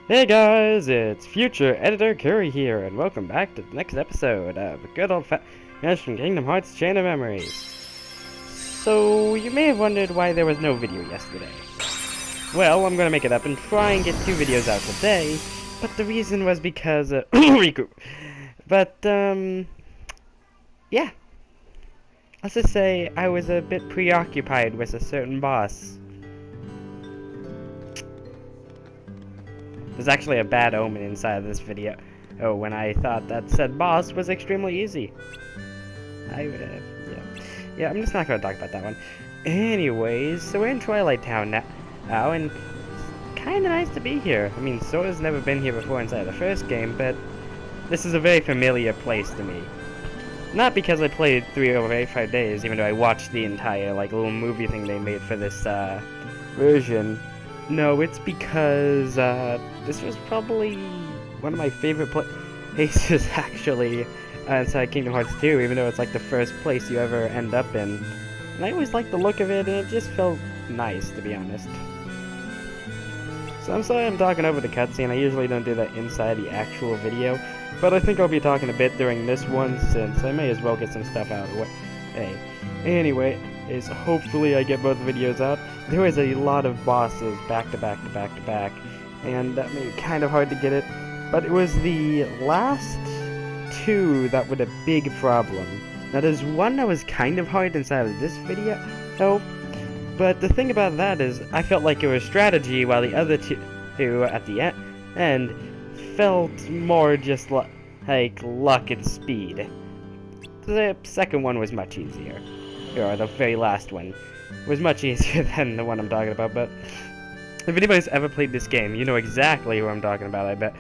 Hey guys, it's future editor Curry here, and welcome back to the next episode of good old-fashioned Kingdom Hearts Chain of Memories. So, you may have wondered why there was no video yesterday. Well, I'm gonna make it up and try and get 2 videos out today, but the reason was because, Riku. But, yeah. Let's just say I was a bit preoccupied with a certain boss. There's actually a bad omen inside of this video. Oh, when I thought that said boss was extremely easy. Yeah, I'm just not gonna talk about that one. Anyways, so we're in Twilight Town now, and it's kinda nice to be here. I mean, Sora's never been here before inside the first game, but this is a very familiar place to me. Not because I played 3 over 85 days, even though I watched the entire, little movie thing they made for this, version. No, it's because, this was probably one of my favorite places, actually, inside Kingdom Hearts 2, even though it's like the first place you ever end up in. And I always liked the look of it, and it just felt nice, to be honest. So I'm sorry I'm talking over the cutscene. I usually don't do that inside the actual video, but I think I'll be talking a bit during this one, since I may as well get some stuff out of the way. Hey, anyway, hopefully I get both videos out. There was a lot of bosses back to back to back to back, and that made it kind of hard to get it, but it was the last 2 that were the big problem. Now there's one that was kind of hard inside of this video, but the thing about that is I felt like it was strategy, while the other 2 at the end felt more just like luck and speed. The second one was much easier, or the very last one was much easier than the one I'm talking about, but if anybody's ever played this game, you know exactly who I'm talking about, I bet.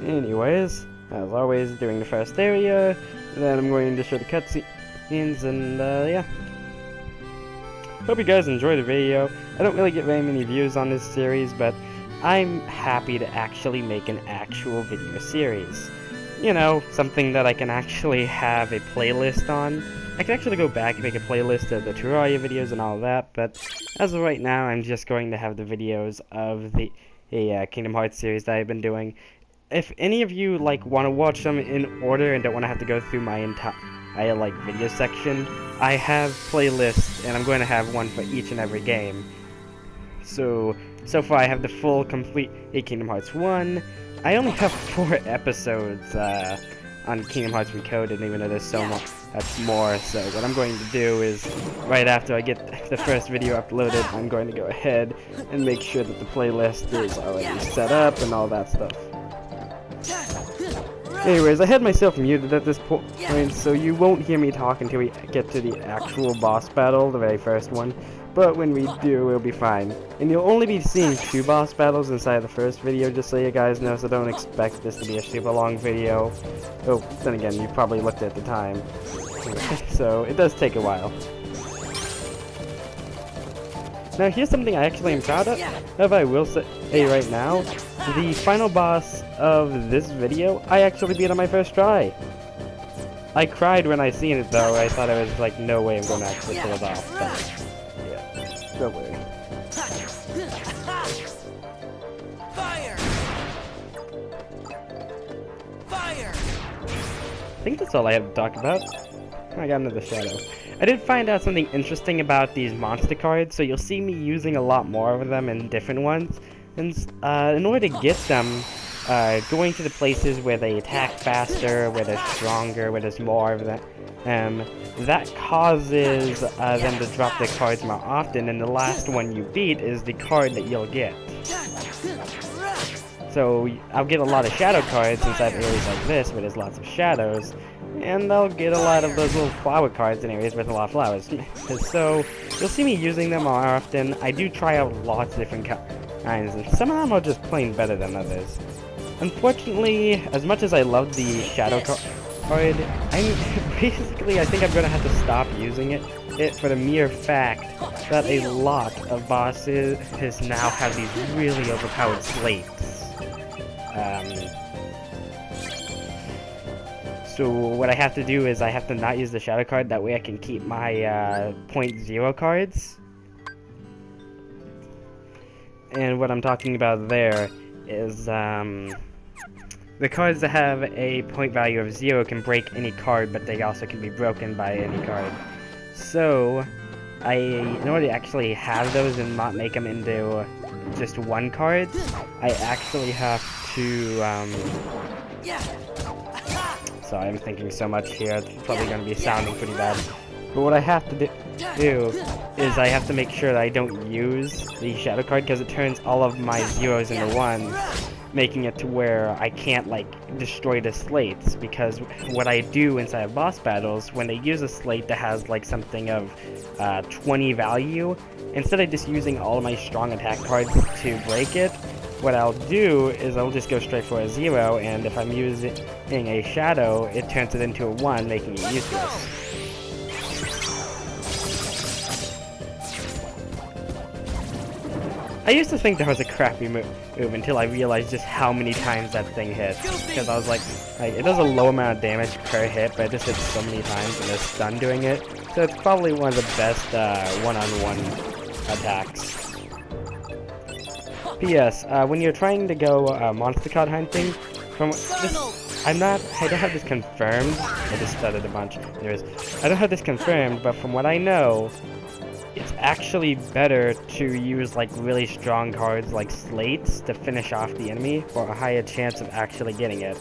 Anyways, as always, doing the first area, then I'm going to show the cutscenes, and yeah. Hope you guys enjoyed the video. I don't really get very many views on this series, but I'm happy to actually make an actual video series. You know, something that I can actually have a playlist on. I can actually go back and make a playlist of the Terraria videos and all that, but as of right now, I'm just going to have the videos of the Kingdom Hearts series that I've been doing. If any of you want to watch them in order and don't want to have to go through my entire video section, I have playlists, and I'm going to have one for each and every game. So far I have the full complete Kingdom Hearts 1. I only have 4 episodes on Kingdom Hearts Recoded, even though there's so much more. So what I'm going to do is, right after I get the first video uploaded, I'm going to go ahead and make sure that the playlist is already set up and all that stuff. Anyways, I had myself muted at this point, so you won't hear me talk until we get to the actual boss battle, the very first one. But when we do, it'll be fine. And you'll only be seeing 2 boss battles inside the first video, just so you guys know, so don't expect this to be a super long video. Oh, then again, you probably looked at the time. So, it does take a while. Now, here's something I actually am proud of, I will say right now. The final boss of this video, I actually beat on my first try. I cried when I seen it, though. I thought I was like, no way I'm going to actually pull it off. But don't worry. Fire! Fire! I think that's all I have to talk about. I got another shadow. I did find out something interesting about these monster cards, so you'll see me using a lot more of them in different ones. And in order to get them, going to the places where they attack faster, where they're stronger, where there's more of them, that causes them to drop their cards more often, and the last one you beat is the card that you'll get. So I'll get a lot of shadow cards inside areas like this where there's lots of shadows, and I'll get a lot of those little flower cards in areas with a lot of flowers. So you'll see me using them more often. I do try out lots of different kinds, and some of them are just plain better than others. Unfortunately, as much as I love the shadow card, I think I'm gonna have to stop using it for the mere fact that a lot of bosses now have these really overpowered slates. So what I have to do is I have to not use the shadow card, that way I can keep my .0 cards. And what I'm talking about there is the cards that have a point value of 0 can break any card, but they also can be broken by any card. So, in order to actually have those and not make them into just one card, I actually have to, sorry, I'm thinking so much here, it's probably going to be sounding pretty bad. But what I have to do is I have to make sure that I don't use the shadow card, because it turns all of my 0s into 1s, making it to where I can't, like, destroy the slates, because what I do inside of boss battles, when they use a slate that has, like, something of 20 value, instead of just using all of my strong attack cards to break it, what I'll do is I'll just go straight for a 0, and if I'm using a shadow, it turns it into a 1, making it useless. I used to think that was a crappy move until I realized just how many times that thing hits. Because I was like, it does a low amount of damage per hit, but it just hits so many times and is stun doing it. So it's probably one of the best one-on-one attacks. P.S. When you're trying to go monster card hunting, I don't have this confirmed. I just stuttered a bunch. Anyways, I don't have this confirmed, but from what I know, it's actually better to use like really strong cards like slates to finish off the enemy for a higher chance of actually getting it.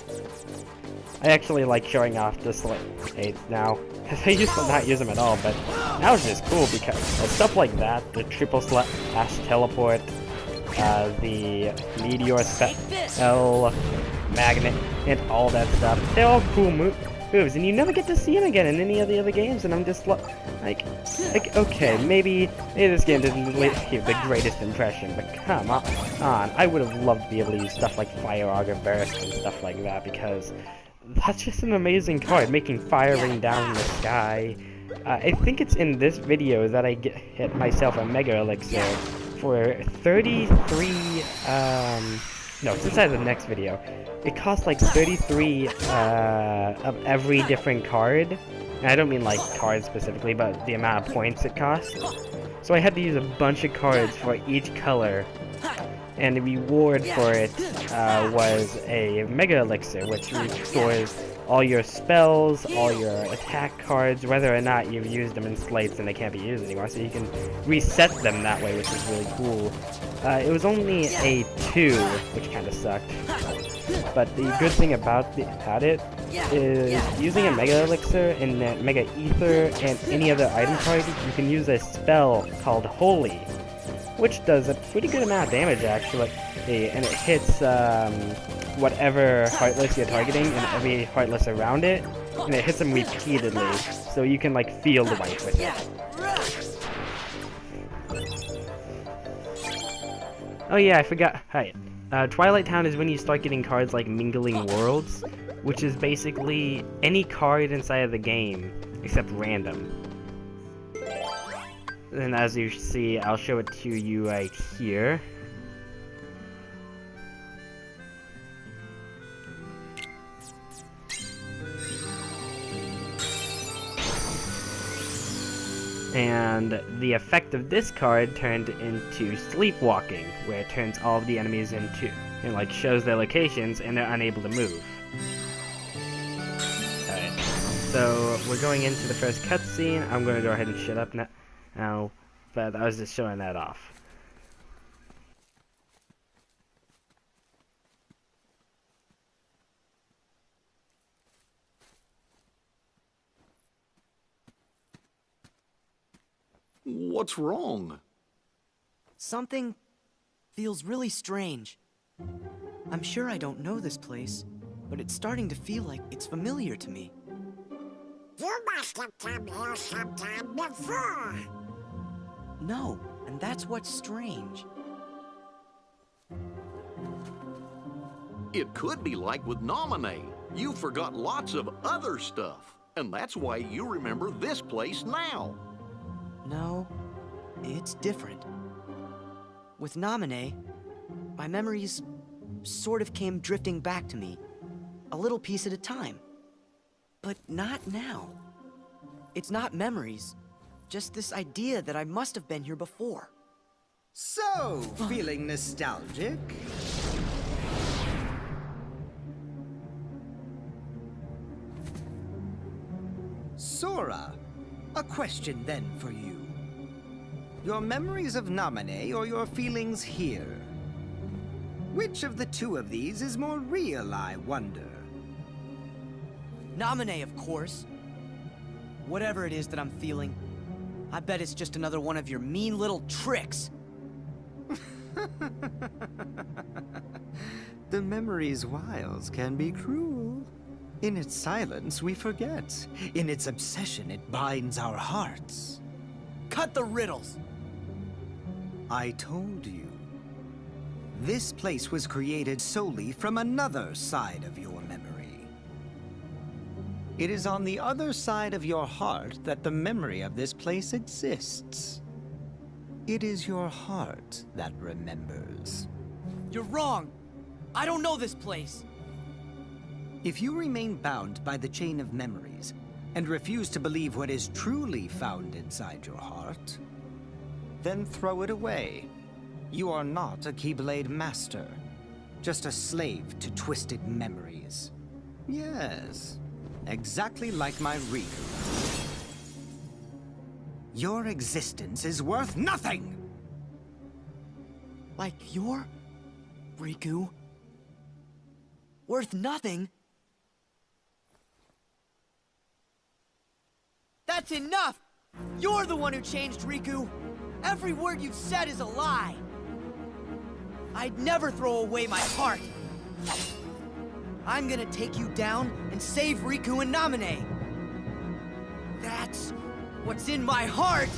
I actually like showing off the slates now. I used to not use them at all, but now it's just cool because stuff like that, the triple slash teleport, the meteor spell, magnet, and all that stuff, they're all cool moves, and you never get to see them again in any of the other games, and I'm just like, okay, maybe this game didn't leave the greatest impression, but come on, I would have loved to be able to use stuff like Fire Augur Burst and stuff like that, because that's just an amazing card, making fire rain down in the sky. I think it's in this video that I hit myself a Mega Elixir for 33, no, it's inside the next video. It costs like 33 of every different card. And I don't mean like cards specifically, but the amount of points it costs. So I had to use a bunch of cards for each color. And the reward for it was a Mega Elixir, which restores all your spells, all your attack cards, whether or not you've used them in slates and they can't be used anymore, so you can reset them that way, which is really cool. It was only a 2, which kind of sucked. But the good thing about it is using a Mega Elixir and a Mega Ether and any other item card, you can use a spell called Holy, which does a pretty good amount of damage actually, and it hits whatever Heartless you're targeting and every Heartless around it, and it hits them repeatedly, so you can like feel the wipe with it. Oh yeah, I forgot. Hi. Twilight Town is when you start getting cards like Mingling Worlds, which is basically any card inside of the game, except random. And as you see, I'll show it to you right here. And the effect of this card turned into Sleepwalking, where it turns all of the enemies into, and like shows their locations and they're unable to move. Alright, so we're going into the first cutscene. I'm going to go ahead and shut up now, but I was just showing that off. What's wrong? Something feels really strange. I'm sure I don't know this place, but it's starting to feel like it's familiar to me. You must have come here sometime before. No, and that's what's strange. It could be like with Nominee. You forgot lots of other stuff, and that's why you remember this place now. No, it's different. With Nominee, my memories sort of came drifting back to me, a little piece at a time. But not now. It's not memories, just this idea that I must have been here before. So, feeling nostalgic? Sora, a question then for you. Your memories of Naminé or your feelings here? Which of the two of these is more real, I wonder? Naminé, of course. Whatever it is that I'm feeling, I bet it's just another one of your mean little tricks. The memory's wiles can be cruel. In its silence, we forget. In its obsession, it binds our hearts. Cut the riddles. I told you. This place was created solely from another side of your memory. It is on the other side of your heart that the memory of this place exists. It is your heart that remembers. You're wrong. I don't know this place. If you remain bound by the chain of memories and refuse to believe what is truly found inside your heart, then throw it away. You are not a Keyblade master, just a slave to twisted memories. Yes, exactly like my Riku. Your existence is worth nothing! Like your Riku? Worth nothing? That's enough! You're the one who changed Riku! Every word you've said is a lie! I'd never throw away my heart! I'm gonna take you down and save Riku and Naminé! That's what's in my heart!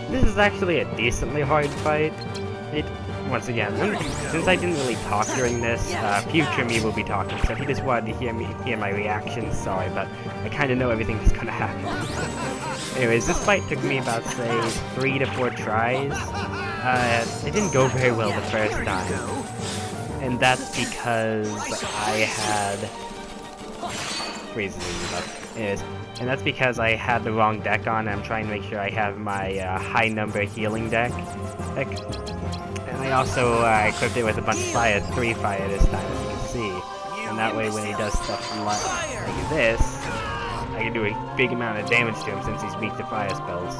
This is actually a decently hard fight. Once again, since I didn't really talk during this, future me will be talking, so he just wanted to hear my reactions. Sorry, but I kind of know everything that's gonna happen. Anyways, this fight took me about, say, 3 to 4 tries. It didn't go very well the first time, and that's because I had... And that's because I had the wrong deck on, and I'm trying to make sure I have my high number healing deck. And I also equipped it with a bunch of fire, 3 fire this time, as you can see. And that way when he does stuff like this, I can do a big amount of damage to him since he's weak to fire spells.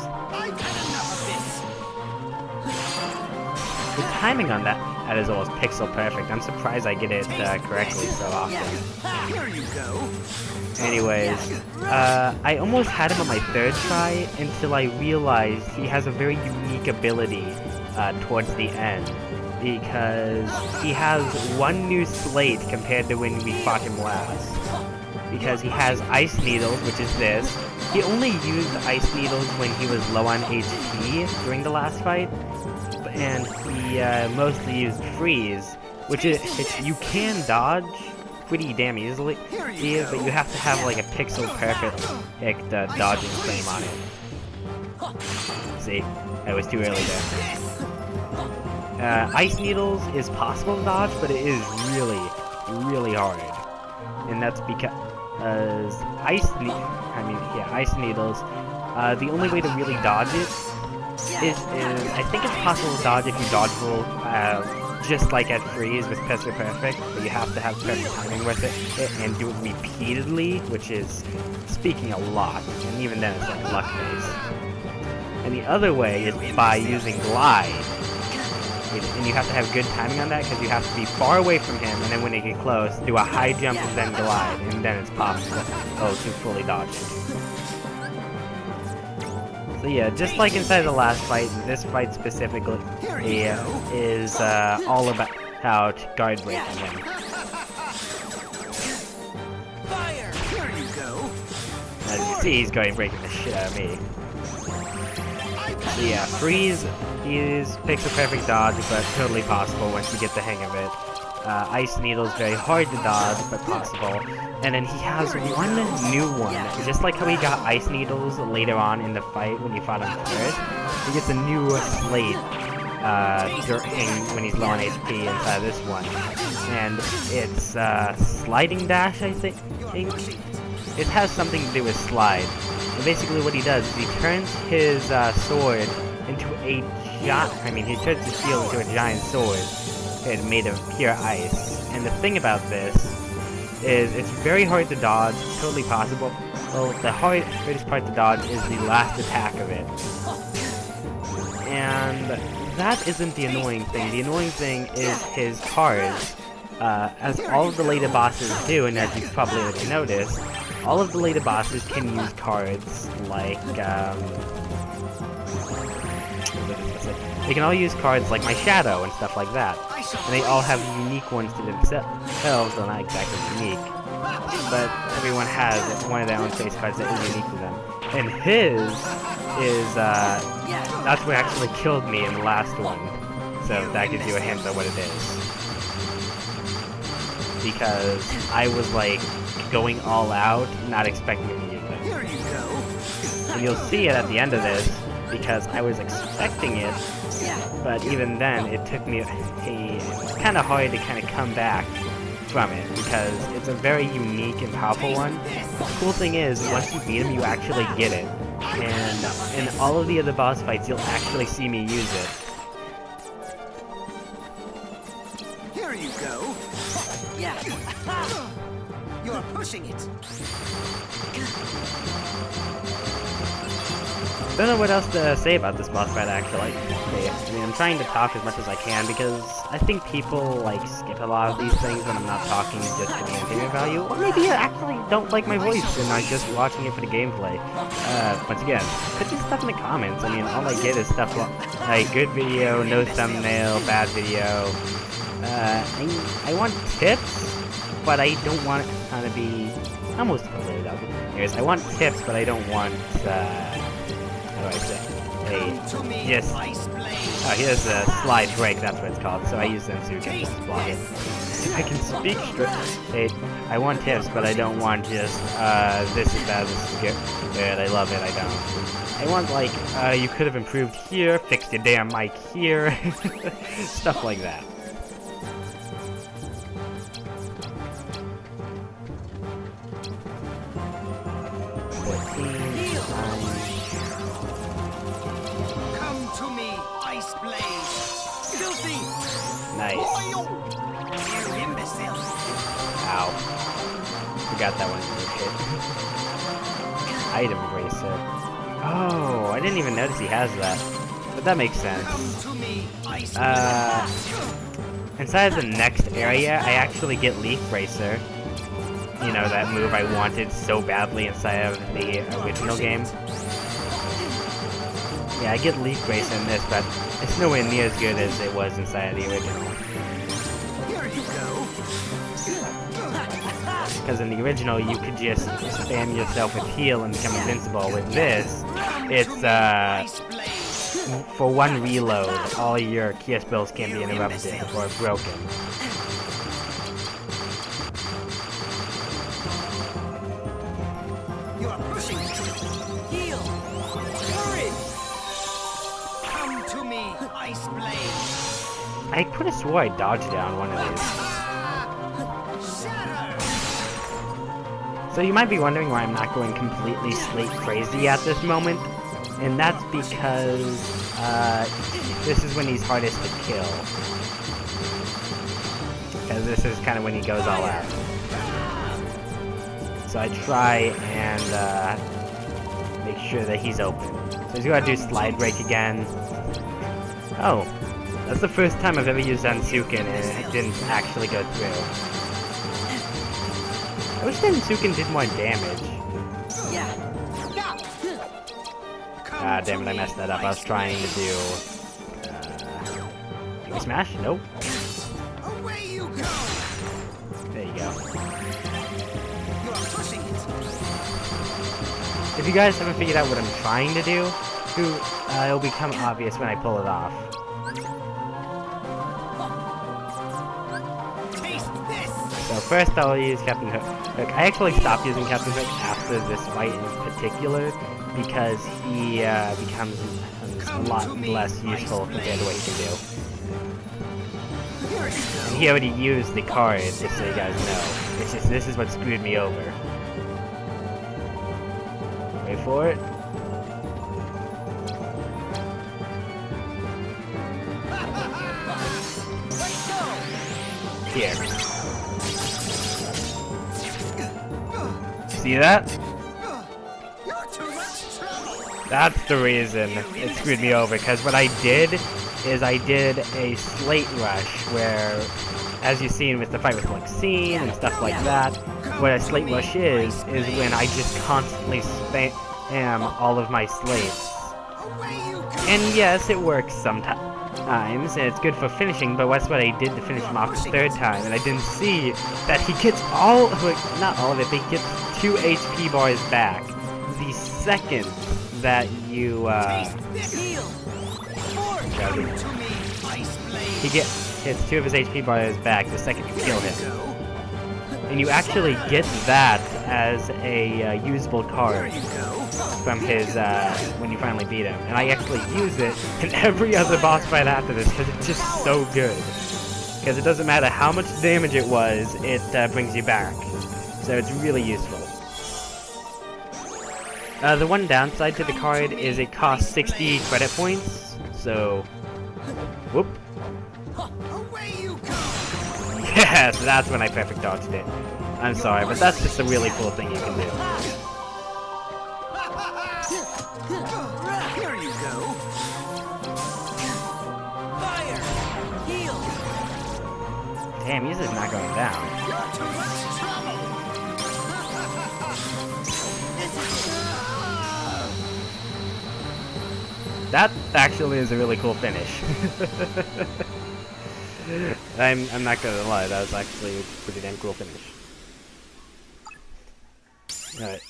The timing on that is almost pixel perfect. I'm surprised I get it correctly so often. Here you go. Anyways, I almost had him on my 3rd try until I realized he has a very unique ability towards the end, because he has one new slate compared to when we fought him last. Because he has Ice Needles, which is this. He only used Ice Needles when he was low on HP during the last fight, and he mostly used Freeze, which is you can dodge pretty damn easily, but you have to have like a pixel perfect dodging frame on it. See, I was too early there. Ice Needles is possible to dodge, but it is really, really hard, and that's because Ice Needles. The only way to really dodge it is I think it's possible to dodge if you dodge roll just like at Freeze with Pistol Perfect, but you have to have perfect timing with it and do it repeatedly, which is speaking a lot, and even then it's like luck based. And the other way is by using Glide, and you have to have good timing on that because you have to be far away from him, and then when they get close, do a high jump and then glide, and then it's possible to fully dodge it. So yeah, just like inside the last fight, this fight specifically is all about guard breaking him. Fire! Here you go. As you see, he's going breaking the shit out of me. So yeah, freeze is picks a perfect dodge, but totally possible once you get the hang of it. Ice Needle is very hard to dodge, but possible. And then he has one new one. Just like how he got Ice Needles later on in the fight when you fought him first, he gets a new slate when he's low on HP inside this one. And it's Sliding Dash, I think? It has something to do with slide. And basically what he does is he turns his sword into a he turns his shield into a giant sword. It's made of pure ice. And the thing about this is it's very hard to dodge, totally possible. Well, the hardest part to dodge is the last attack of it. And that isn't the annoying thing. The annoying thing is his cards. As all of the later bosses do, and as you've probably already noticed, all of the later bosses can use cards like, they can all use cards like my Shadow and stuff like that. And they all have unique ones to themselves, though not exactly unique. But everyone has one of their own face cards that is unique to them. And his is, that's what actually killed me in the last one. So that gives you a hint of what it is. Because I was like, going all out, not expecting him to use it. And you'll see it at the end of this, because I was expecting it, but even then, it took me it's kind of hard to kind of come back from it, because it's a very unique and powerful one. The cool thing is, once you beat him, you actually get it. And in all of the other boss fights, you'll actually see me use it. Here you go. Yeah. You're pushing it. Don't know what else to say about this boss fight, actually. Okay, I mean, I'm trying to talk as much as I can because I think people, like, skip a lot of these things when I'm not talking just for the entertainment value. Or maybe I actually don't like my voice and I'm just watching it for the gameplay. Once again, put your stuff in the comments. I mean, all I get is stuff like good video, no thumbnail, bad video. I want tips, but I don't want it to kind of be almost related. Anyways, I want tips, but I don't want, how do I say? Here's a slide break, that's what it's called, so I use Zensuke to block it. I can speak straight. I want tips, but I don't want just, this is bad, this is good, I love it, I don't. I want, like, you could have improved here, fixed your damn mic here, stuff like that. Nice. You imbecile. Ow. Forgot that one hit. Item bracer. Oh, I didn't even notice he has that. But that makes sense. Inside the next area, I actually get Leaf Bracer. You know, that move I wanted so badly inside of the original game. Yeah, I get Leaf Bracer in this, but it's nowhere near as good as it was inside of the original. Here you go. Because in the original, you could just spam yourself with heal and become invincible. With this, it's, for one reload, all your key spells can be interrupted or broken. You are pushing it. Heal. Courage. Come to me, Ice Blade. I could have swore I dodged down one of these. So you might be wondering why I'm not going completely slate crazy at this moment. And that's because, this is when he's hardest to kill. Because this is kind of when he goes all out. So I try and, make sure that he's open. So he's gotta do Slide Break again. Oh, that's the first time I've ever used Zensuken and it didn't actually go through. I wish Zensuken did more damage. Ah, damn it, I messed that up. I was trying to do... Can we smash? Nope. Away you go. There you go. You are pushing it. If you guys haven't figured out what I'm trying to do, it'll become obvious when I pull it off. So first I'll use Captain Hook. I actually stopped using Captain Hook after this fight in particular, because he becomes a lot less useful compared to what he can do. And he already used the card, just so you guys know. It's just, this is what screwed me over. Wait for it. Here. See that? That's the reason it screwed me over, because what I did is I did a slate rush where, as you've seen with the fight with Lexine and stuff like that, what a slate rush is when I just constantly spam all of my slates. And yes, it works sometimes, and it's good for finishing, but that's what I did to finish him off the third time, and I didn't see that he gets not all of it, but he gets 2 HP bars back the second that you, he hits 2 of his HP bars back the second you kill him. And you actually get that as a usable card from his, when you finally beat him. And I actually use it in every other boss fight after this, because it's just so good. Because it doesn't matter how much damage it was, it brings you back. So it's really useful. The one downside to the card is it costs 60 credit points, so... Whoop. Yes, that's when I perfect dodged it. I'm sorry, but that's just a really cool thing you can do. Here you go. Fire! Heal! Damn, he's just not going down. You're too much trouble. That actually is a really cool finish. I'm not gonna lie, that was actually a pretty damn cool finish. Alright.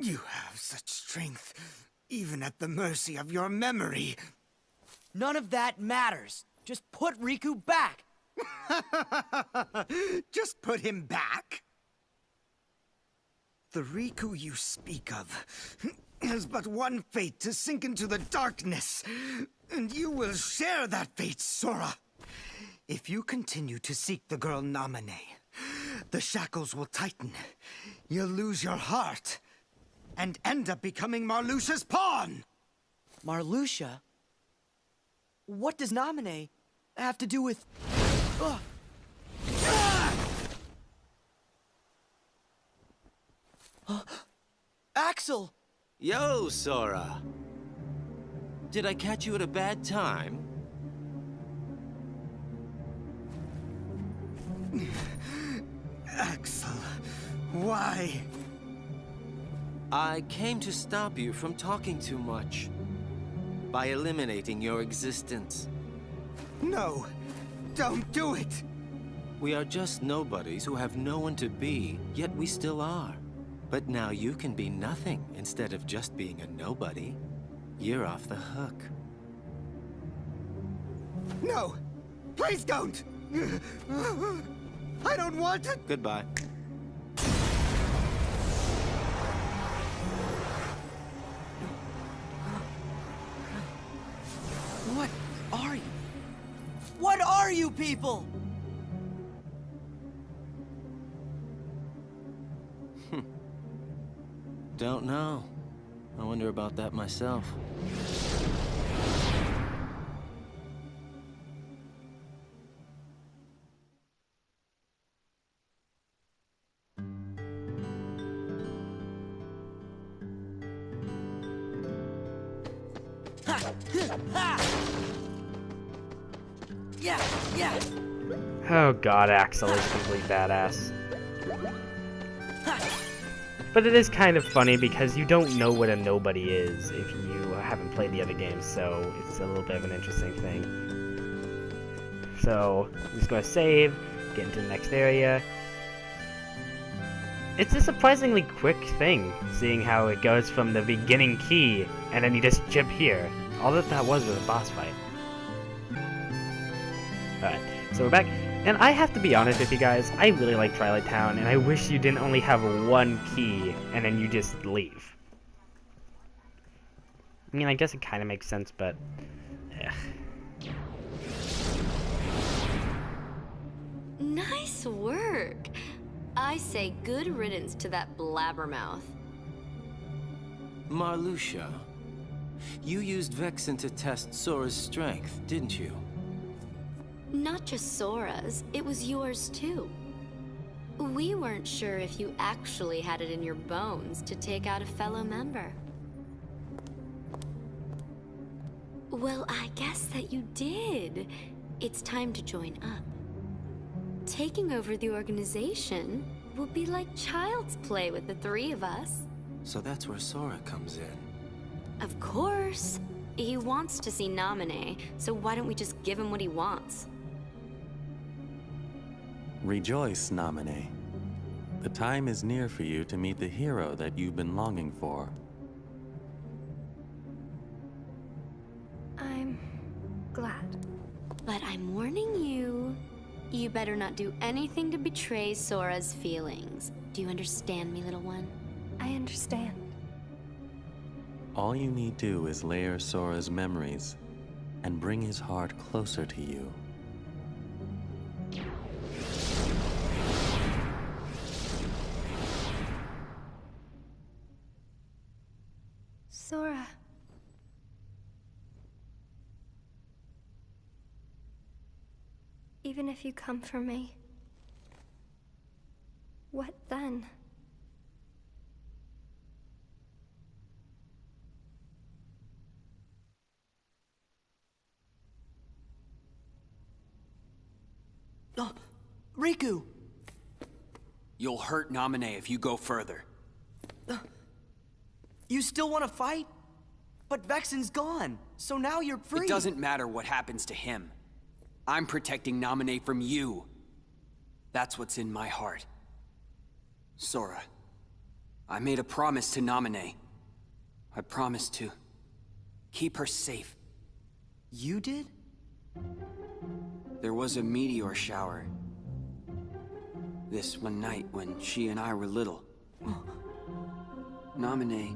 You have such strength, even at the mercy of your memory. None of that matters. Just put Riku back. Just put him back? The Riku you speak of has but one fate, to sink into the darkness. And you will share that fate, Sora. If you continue to seek the girl Namine, the shackles will tighten. You'll lose your heart and end up becoming Marluxia's pawn. Marluxia? What does Namine have to do with... Axel! Yo, Sora. Did I catch you at a bad time? Axel, why? I came to stop you from talking too much. By eliminating your existence. No, don't do it! We are just nobodies who have no one to be, yet we still are. But now you can be nothing instead of just being a nobody. You're off the hook. No! Please don't! I don't want it! Goodbye. What are you? What are are you people? Don't know. I wonder about that myself. Yeah, yeah. Oh god, Axel is a complete badass. But it is kind of funny because you don't know what a nobody is if you haven't played the other games, so it's a little bit of an interesting thing. So, I'm just going to save, get into the next area. It's a surprisingly quick thing, seeing how it goes from the beginning key, and then you just jump here. All that was a boss fight. Alright, so we're back. And I have to be honest with you guys, I really like Twilight Town, and I wish you didn't only have one key, and then you just leave. I mean, I guess it kind of makes sense, but... ugh. Nice work! I say good riddance to that blabbermouth. Marluxia, you used Vexen to test Sora's strength, didn't you? Not just Sora's, it was yours too. We weren't sure if you actually had it in your bones to take out a fellow member. Well, I guess that you did. It's time to join up. Taking over the organization will be like child's play with the three of us. So that's where Sora comes in. Of course. He wants to see Naminé, so why don't we just give him what he wants? Rejoice, Naminé. The time is near for you to meet the hero that you've been longing for. I'm glad. But I'm warning you. You better not do anything to betray Sora's feelings. Do you understand me, little one? I understand. All you need do is layer Sora's memories and bring his heart closer to you. Sora. Even if you come for me, what then? Riku! You'll hurt Naminé if you go further. You still want to fight? But Vexen's gone, so now you're free. It doesn't matter what happens to him. I'm protecting Naminé from you. That's what's in my heart. Sora, I made a promise to Naminé. I promised to keep her safe. You did? There was a meteor shower this one night when she and I were little. Naminé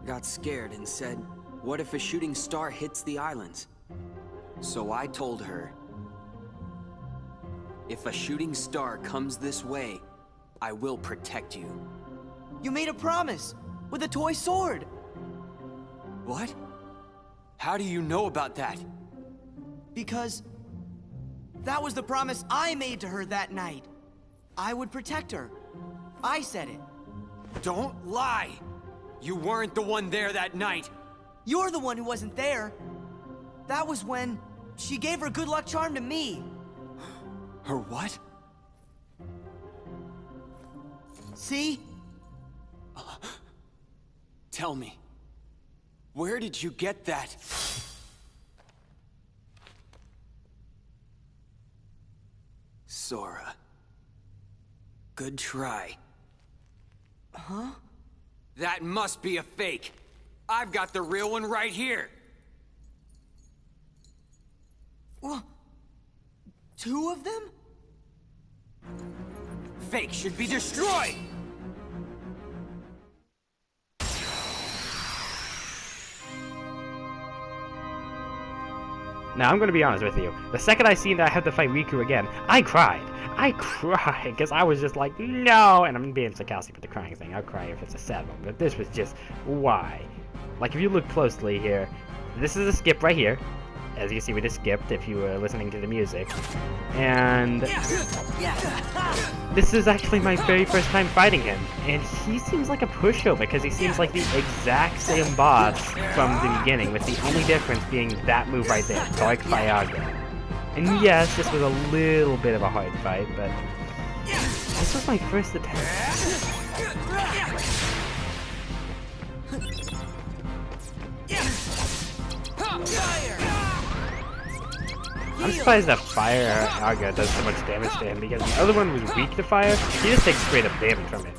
got scared and said, what if a shooting star hits the islands? So I told her, if a shooting star comes this way, I will protect you. You made a promise with a toy sword. What? How do you know about that? Because that was the promise I made to her that night. I would protect her. I said it. Don't lie! You weren't the one there that night! You're the one who wasn't there. That was when she gave her good luck charm to me. Her what? See? Tell me, where did you get that? Sora. Good try. Huh? That must be a fake. I've got the real one right here. Well, two of them? Fake should be destroyed! Now, I'm going to be honest with you. The second I seen that I have to fight Riku again, I cried. I cried, because I was just like, no! And I'm being sarcastic with the crying thing. I'll cry if it's a sad one, but this was just, why? Like, if you look closely here, this is a skip right here. As you can see, we just skipped if you were listening to the music. And this is actually my very first time fighting him. And he seems like a pushover because he seems like the exact same boss from the beginning, with the only difference being that move right there, Dark Fyaga. And yes, this was a little bit of a hard fight, but this was my first attempt. I'm surprised that Fire Aga does so much damage to him, because the other one was weak to fire. He just takes straight up damage from it.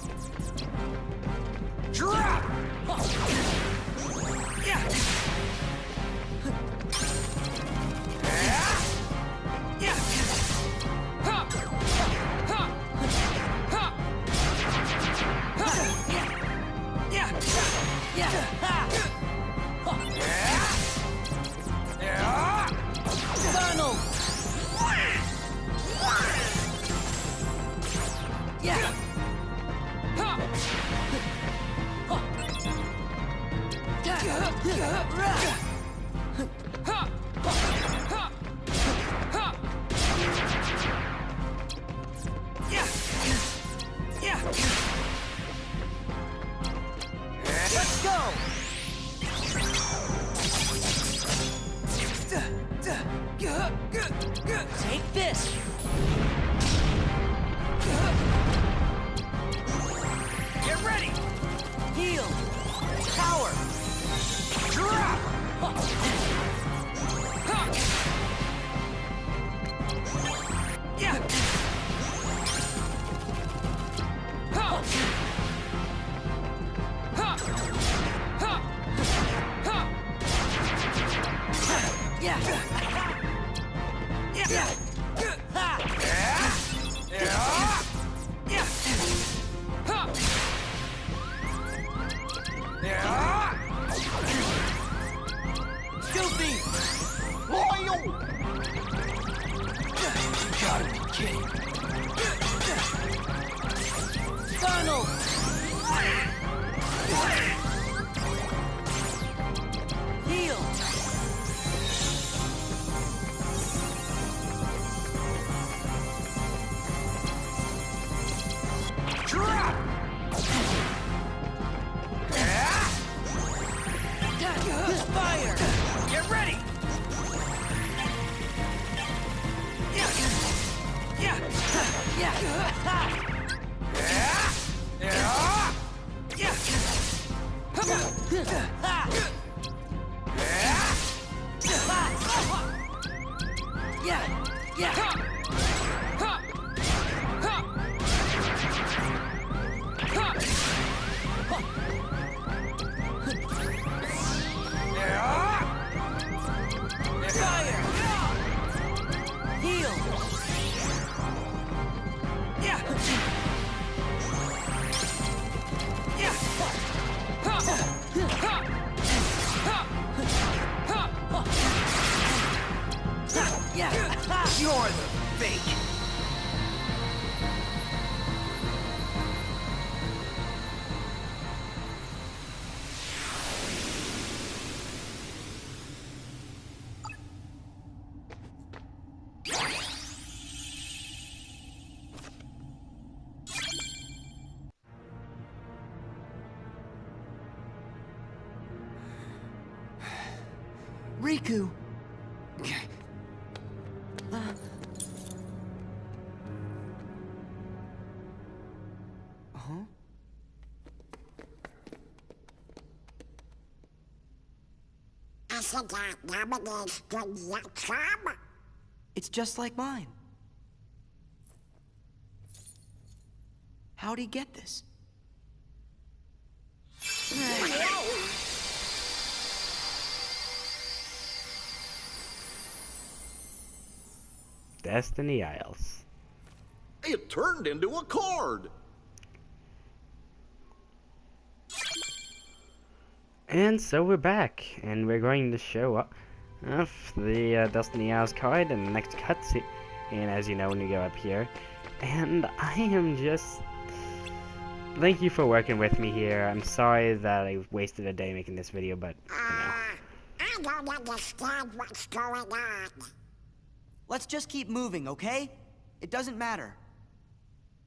Let's go! Take this! Get ready! Heal! Power! Drop! Yeah! Fire! Get ready! You're the fake. Riku! Huh? I forgot Nominae's good luck charm. It's just like mine. How'd he get this? Destiny Isles. It turned into a cord. And so we're back, and we're going to show up. of the Destiny Isles card and the next cutscene, and as you know when you go up here. And I am just... Thank you for working with me here. I'm sorry that I wasted a day making this video, but, you know. I don't understand what's going on. Let's just keep moving, okay? It doesn't matter.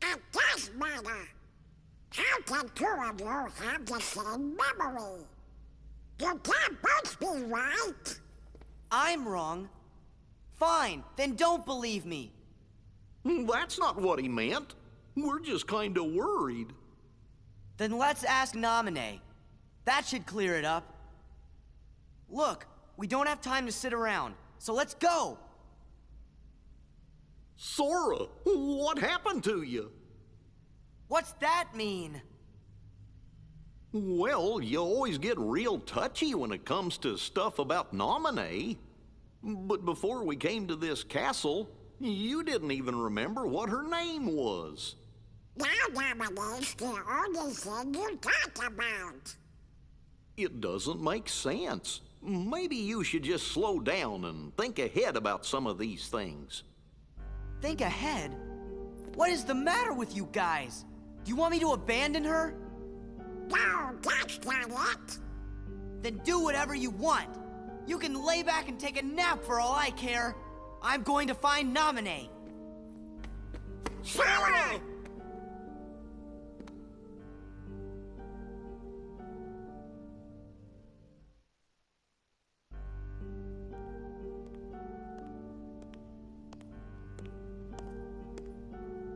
It does matter. How can two of you have the same memory? You can't both be right. I'm wrong. Fine, then don't believe me. That's not what he meant. We're just kinda worried. Then let's ask Naminé. That should clear it up. Look, we don't have time to sit around, so let's go! Sora, what happened to you? What's that mean? Well, you always get real touchy when it comes to stuff about Naminé. But before we came to this castle, you didn't even remember what her name was. Now Naminé's the only thing you talk about. It doesn't make sense. Maybe you should just slow down and think ahead about some of these things. Think ahead? What is the matter with you guys? Do you want me to abandon her? No, that's not it. Then do whatever you want. You can lay back and take a nap for all I care. I'm going to find Naminé. Sora!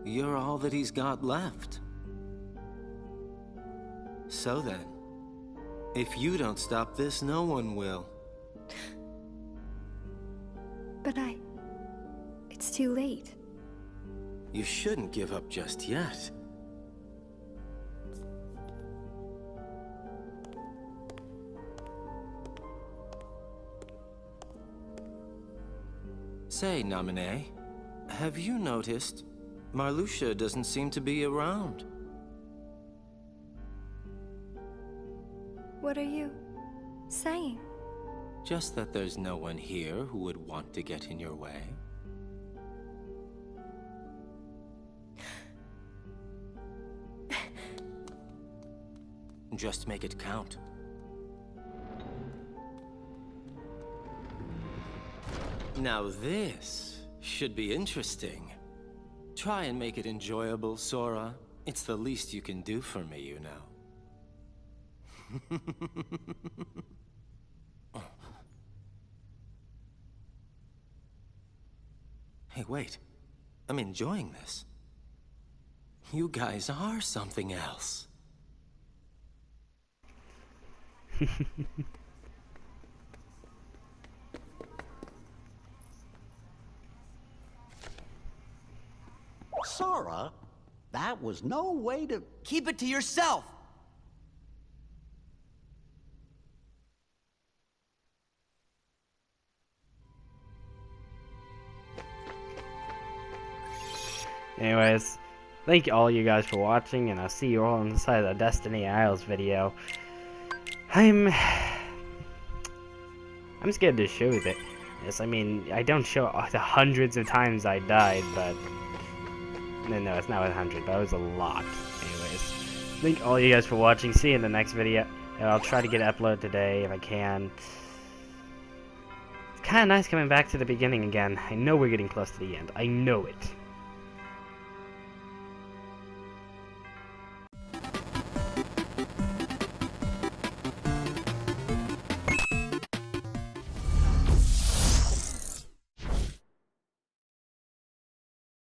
You're all that he's got left. So then, if you don't stop this, no one will. But it's too late. You shouldn't give up just yet. Say, Naminé, have you noticed Marluxia doesn't seem to be around? What are you saying? Just that there's no one here who would want to get in your way. Just make it count. Now this should be interesting. Try and make it enjoyable, Sora. It's the least you can do for me, you know. Hey, wait. I'm enjoying this. You guys are something else. Sora, that was no way to... Keep it to yourself! Anyways, thank all you guys for watching, and I'll see you all inside the Destiny Isles video. I'm scared to show this. I mean, I don't show the hundreds of times I died, but... No, it's not 100, but it was a lot. Anyways, thank all you guys for watching. See you in the next video. And I'll try to get it uploaded today if I can. It's kind of nice coming back to the beginning again. I know we're getting close to the end. I know it.